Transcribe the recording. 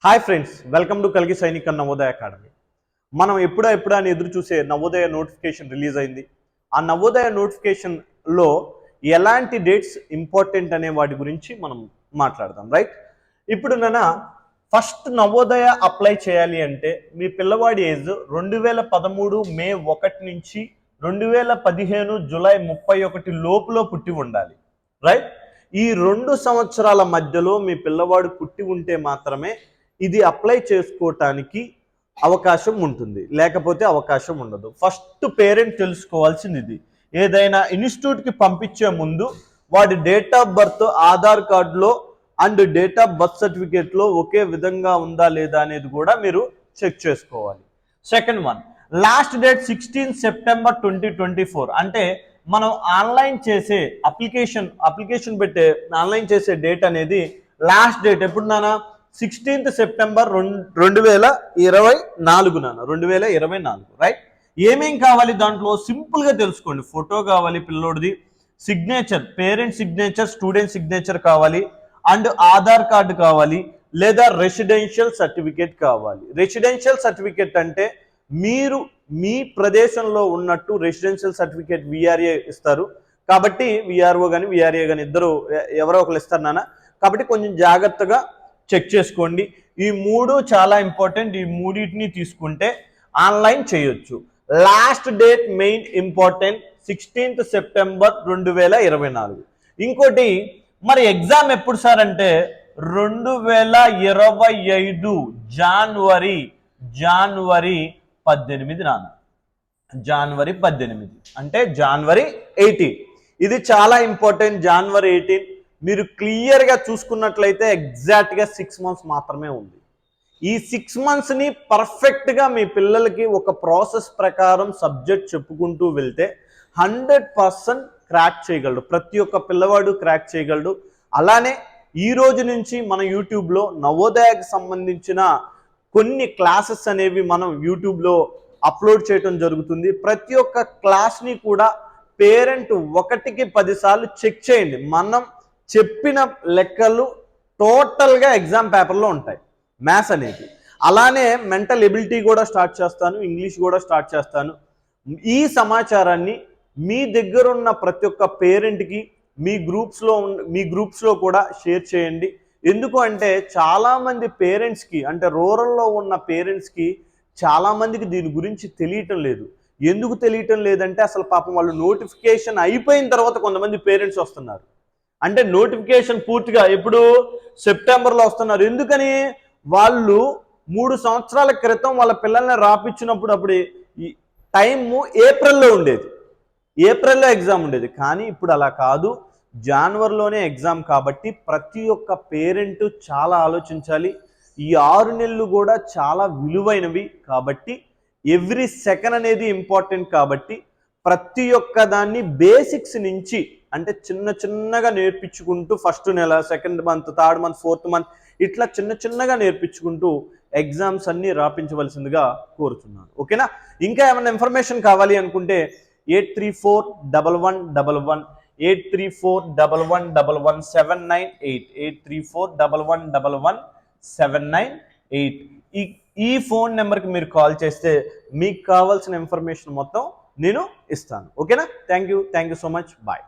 Hi friends, welcome to కలిగి Sainik and Navodaya academy. మనం ఎప్పుడా అని ఎదురు చూసే నవోదయ నోటిఫికేషన్ రిలీజ్ అయింది. ఆ నవోదయ నోటిఫికేషన్లో ఎలాంటి డేట్స్ ఇంపార్టెంట్ అనే వాటి గురించి మనం మాట్లాడదాం. రైట్, ఇప్పుడు ఫస్ట్ నవోదయ అప్లై చేయాలి అంటే మీ పిల్లవాడి ఏజ్ 2013 మే 1 నుంచి 2015 జూలై 31 లోపులో పుట్టి ఉండాలి. రైట్, ఈ 2 సంవత్సరాల మధ్యలో మీ పిల్లవాడు పుట్టి ఉంటే మాత్రమే ఇది అప్లై చేసుకోవటానికి అవకాశం ఉంటుంది, లేకపోతే అవకాశం ఉండదు. ఫస్ట్ పేరెంట్ తెలుసుకోవాల్సింది ఇది. ఏదైనా ఇన్స్టిట్యూట్కి పంపించే ముందు వాడి డేట్ ఆఫ్ బర్త్ ఆధార్ కార్డులో అండ్ డేట్ ఆఫ్ బర్త్ సర్టిఫికేట్లో ఒకే విధంగా ఉందా లేదా అనేది కూడా మీరు చెక్ చేసుకోవాలి. Second one, last date 16 September 2024. అంటే మనం ఆన్లైన్ చేసే అప్లికేషన్ పెట్టే ఆన్లైన్ చేసే డేట్ అనేది లాస్ట్ డేట్ ఎప్పుడు 16th సెప్టెంబర్ 2024. రైట్, ఏమేం కావాలి దాంట్లో సింపుల్గా తెలుసుకోండి. ఫోటో కావాలి పిల్లోడిది, signature, parent signature, student signature కావాలి, అండ్ ఆధార్ కార్డు కావాలి, లేదా రెసిడెన్షియల్ సర్టిఫికేట్ కావాలి. రెసిడెన్షియల్ సర్టిఫికేట్ అంటే మీరు మీ ప్రదేశంలో ఉన్నట్టు రెసిడెన్షియల్ సర్టిఫికేట్ విఆర్ఏ ఇస్తారు. కాబట్టి విఆర్ఓ కానీ విఆర్ఏ కానీ ఇద్దరు ఎవరో ఒకరు ఇస్తారు కాబట్టి కొంచెం జాగ్రత్తగా చెక్ చేసుకోండి. ఈ 3 చాలా ఇంపార్టెంట్. ఈ మూడింటిని తీసుకుంటే ఆన్లైన్ చేయొచ్చు. Last date main important 16th September 2024. ఇంకోటి, మరి ఎగ్జామ్ ఎప్పుడు సార్ అంటే 2025 జనవరి 18 జనవరి 18 అంటే జనవరి 18. ఇది చాలా ఇంపార్టెంట్. జనవరి 18 మీరు క్లియర్గా చూసుకున్నట్లయితే ఎగ్జాక్ట్గా 6 months మాత్రమే ఉంది. ఈ 6 monthsని పర్ఫెక్ట్గా మీ పిల్లలకి ఒక ప్రాసెస్ ప్రకారం సబ్జెక్ట్ చెప్పుకుంటూ వెళ్తే 100% క్రాక్ చేయగలడు. ప్రతి ఒక్క పిల్లవాడు క్రాక్ చేయగలడు. అలానే ఈ రోజు నుంచి మన యూట్యూబ్లో నవోదయకు సంబంధించిన కొన్ని క్లాసెస్ అనేవి మనం యూట్యూబ్లో అప్లోడ్ చేయడం జరుగుతుంది. ప్రతి ఒక్క క్లాస్ని కూడా పేరెంట్ 1కి 10 సార్లు చెక్ చేయండి. మనం చెప్పిన లెక్కలు టోటల్గా ఎగ్జామ్ పేపర్లో ఉంటాయి. మ్యాథ్స్ అనేది, అలానే మెంటల్ ఎబిలిటీ కూడా స్టార్ట్ చేస్తాను, ఇంగ్లీష్ కూడా స్టార్ట్ చేస్తాను. ఈ సమాచారాన్ని మీ దగ్గర ఉన్న ప్రతి ఒక్క పేరెంట్కి మీ గ్రూప్స్లో కూడా షేర్ చేయండి. ఎందుకు అంటే చాలామంది పేరెంట్స్కి, అంటే రూరల్లో ఉన్న పేరెంట్స్కి చాలామందికి దీని గురించి తెలియటం లేదు. ఎందుకు తెలియటం లేదంటే అసలు పాపం వాళ్ళు నోటిఫికేషన్ అయిపోయిన తర్వాత కొంతమంది పేరెంట్స్ వస్తున్నారు. అంటే నోటిఫికేషన్ పూర్తిగా ఎప్పుడు సెప్టెంబర్లో వస్తున్నారు. ఎందుకని? వాళ్ళు 3 సంవత్సరాల క్రితం వాళ్ళ పిల్లల్ని రాపించినప్పుడు అప్పుడు ఈ టైము ఏప్రిల్లో ఉండేది, ఏప్రిల్లో ఎగ్జామ్ ఉండేది. కానీ ఇప్పుడు అలా కాదు, జనవరిలోనే ఎగ్జామ్. కాబట్టి ప్రతి ఒక్క పేరెంట్ చాలా ఆలోచించాలి. ఈ 6 నెలలు కూడా చాలా విలువైనవి. కాబట్టి ఎవ్రీ సెకండ్ అనేది ఇంపార్టెంట్. కాబట్టి ప్రతి ఒక్క దాన్ని బేసిక్స్ నుంచి, అంటే చిన్నగా నేర్పించుకుంటూ ఫస్ట్ నెల, second month, third month, fourth month ఇట్లా చిన్నగా నేర్పించుకుంటూ ఎగ్జామ్స్ అన్నీ రాపించవలసిందిగా కోరుతున్నాను. ఓకేనా? ఇంకా ఏమైనా ఇన్ఫర్మేషన్ కావాలి అనుకుంటే 834111 8341111798 8341111798 ఈ ఫోన్ నెంబర్కి మీరు కాల్ చేస్తే మీకు కావాల్సిన ఇన్ఫర్మేషన్ మొత్తం నేను ఇస్తాను. ఓకేనా? Thank you so much. Bye.